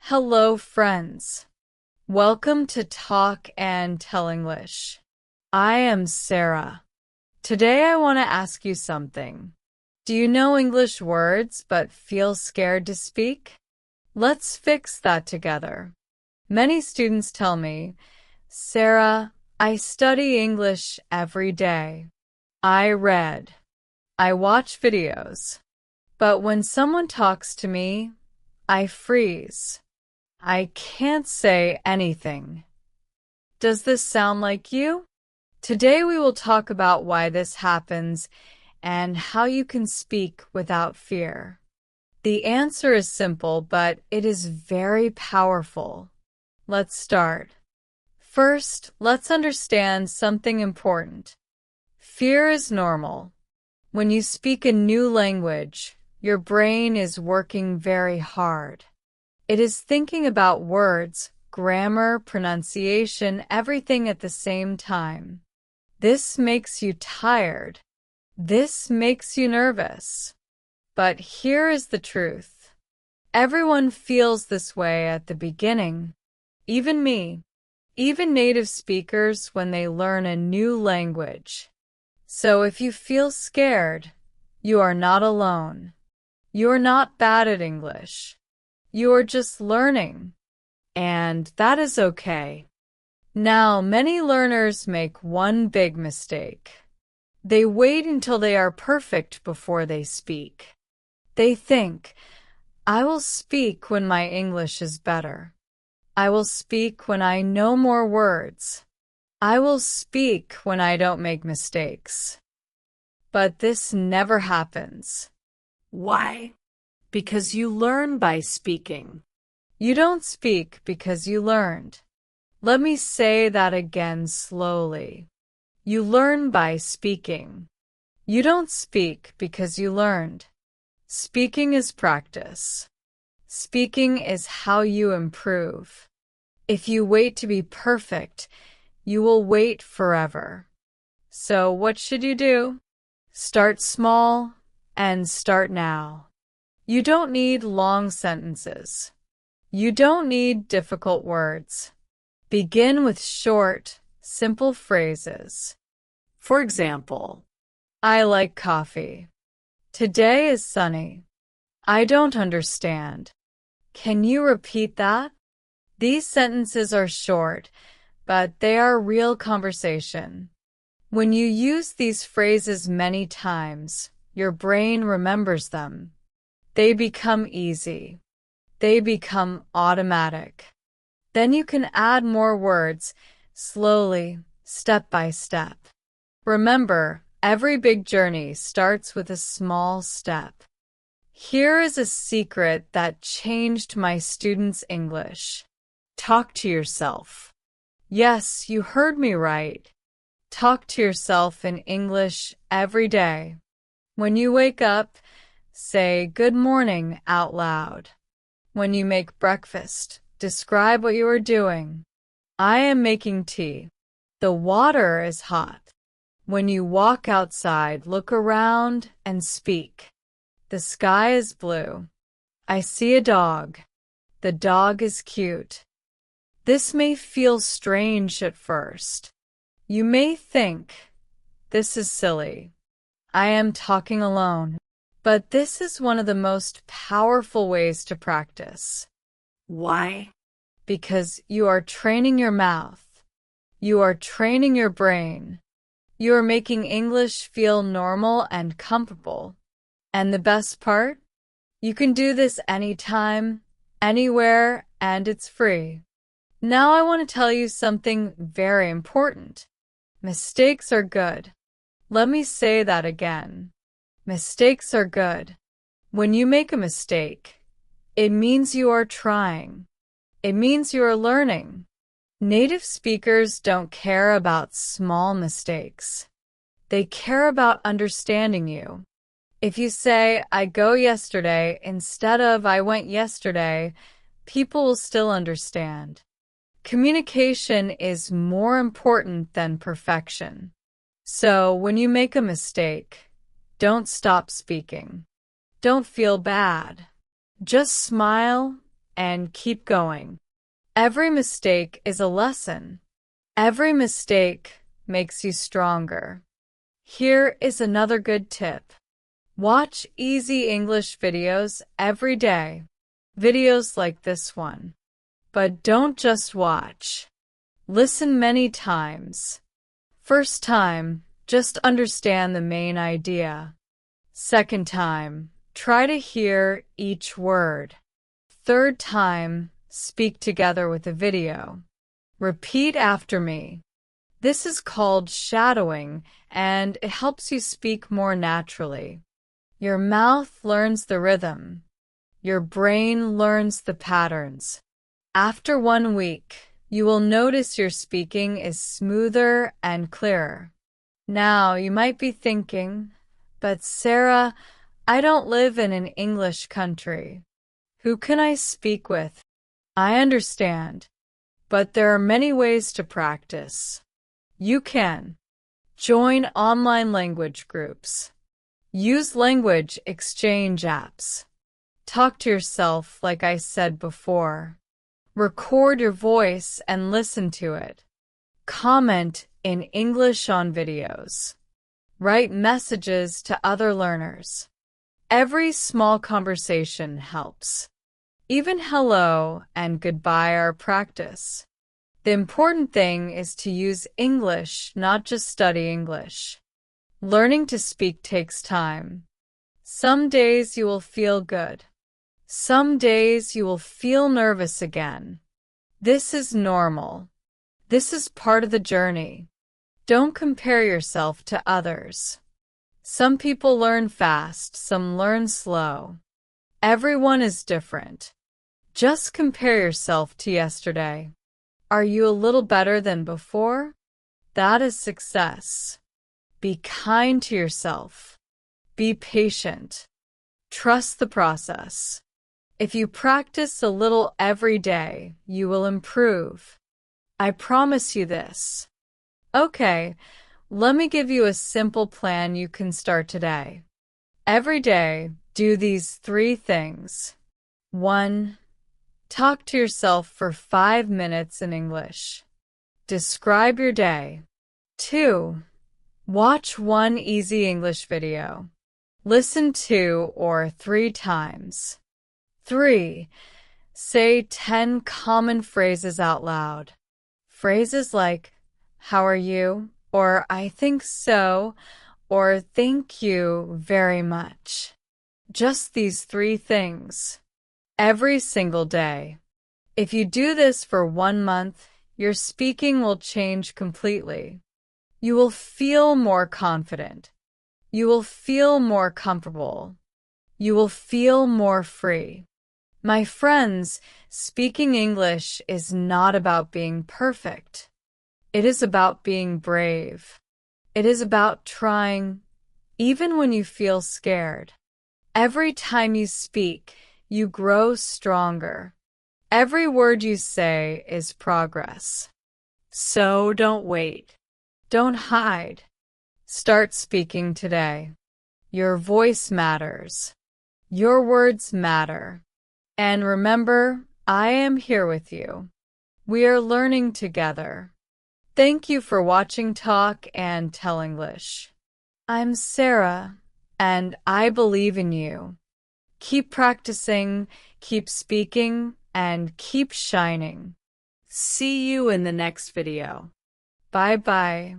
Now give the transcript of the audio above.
Hello, friends. Welcome to Talk and Tell English. I am Sarah. Today I want to ask you something. Do you know English words but feel scared to speak? Let's fix that together. Many students tell me, Sarah, I study English every day. I read. I watch videos. But when someone talks to me, I freeze. I can't say anything. Does this sound like you? Today we will talk about why this happens and how you can speak without fear. The answer is simple, but it is very powerful. Let's start. First, let's understand something important. Fear is normal. When you speak a new language, your brain is working very hard. It is thinking about words, grammar, pronunciation, everything at the same time. This makes you tired. This makes you nervous. But here is the truth. Everyone feels this way at the beginning. Even me. Even native speakers when they learn a new language. So if you feel scared, you are not alone. You are not bad at English. You are just learning, and that is okay. Now, many learners make one big mistake. They wait until they are perfect before they speak. They think, I will speak when my English is better. I will speak when I know more words. I will speak when I don't make mistakes. But this never happens. Why? Because you learn by speaking. You don't speak because you learned. Let me say that again slowly. You learn by speaking. You don't speak because you learned. Speaking is practice. Speaking is how you improve. If you wait to be perfect, you will wait forever. So what should you do? Start small and start now. You don't need long sentences. You don't need difficult words. Begin with short, simple phrases. For example, I like coffee. Today is sunny. I don't understand. Can you repeat that? These sentences are short, but they are real conversation. When you use these phrases many times, your brain remembers them. They become easy. They become automatic. Then you can add more words, slowly, step by step. Remember, every big journey starts with a small step. Here is a secret that changed my students' English. Talk to yourself. Yes, you heard me right. Talk to yourself in English every day. When you wake up, say good morning out loud. When you make breakfast, describe what you are doing. I am making tea. The water is hot. When you walk outside, look around and speak. The sky is blue. I see a dog. The dog is cute. This may feel strange at first. You may think, this is silly. I am talking alone. But this is one of the most powerful ways to practice. why? Because you are training your mouth. You are training your brain. You are making English feel normal and comfortable. And the best part? You can do this anytime, anywhere, and it's free. Now I want to tell you something very important. Mistakes are good. Let me say that again. Mistakes are good. When you make a mistake, it means you are trying. It means you are learning. Native speakers don't care about small mistakes. They care about understanding you. If you say, I go yesterday, instead of I went yesterday, people will still understand. Communication is more important than perfection. So when you make a mistake, don't stop speaking. Don't feel bad. Just smile and keep going. Every mistake is a lesson. Every mistake makes you stronger. Here is another good tip. Watch easy English videos every day. Videos like this one. But don't just watch. Listen many times. First time, just understand the main idea. Second time, try to hear each word. Third time, speak together with a video. Repeat after me. This is called shadowing, and it helps you speak more naturally. Your mouth learns the rhythm. Your brain learns the patterns. After 1 week, you will notice your speaking is smoother and clearer. Now, you might be thinking, but Sarah, I don't live in an English country. Who can I speak with? I understand, but there are many ways to practice. You can join online language groups. Use language exchange apps. Talk to yourself like I said before. Record your voice and listen to it. Comment in English on videos. Write messages to other learners. Every small conversation helps. Even hello and goodbye are practice. The important thing is to use English, not just study English. Learning to speak takes time. Some days you will feel good. Some days you will feel nervous again. This is normal. This is part of the journey. Don't compare yourself to others. Some people learn fast, some learn slow. Everyone is different. Just compare yourself to yesterday. Are you a little better than before? That is success. Be kind to yourself. Be patient. Trust the process. If you practice a little every day, you will improve. I promise you this. Okay, let me give you a simple plan you can start today. Every day, do these 3 things. 1. Talk to yourself for 5 minutes in English. Describe your day. 2. Watch 1 easy English video. Listen 2 or 3 times. 3. Say 10 common phrases out loud. Phrases like, how are you? Or I think so, or thank you very much. Just these 3 things. Every single day. If you do this for 1 month, your speaking will change completely. You will feel more confident. You will feel more comfortable. You will feel more free. My friends, speaking English is not about being perfect. It is about being brave. It is about trying, even when you feel scared. Every time you speak, you grow stronger. Every word you say is progress. So don't wait. Don't hide. Start speaking today. Your voice matters. Your words matter. And remember, I am here with you. We are learning together. Thank you for watching Talk and Tell English. I'm Sarah, and I believe in you. Keep practicing, keep speaking, and keep shining. See you in the next video. Bye-bye.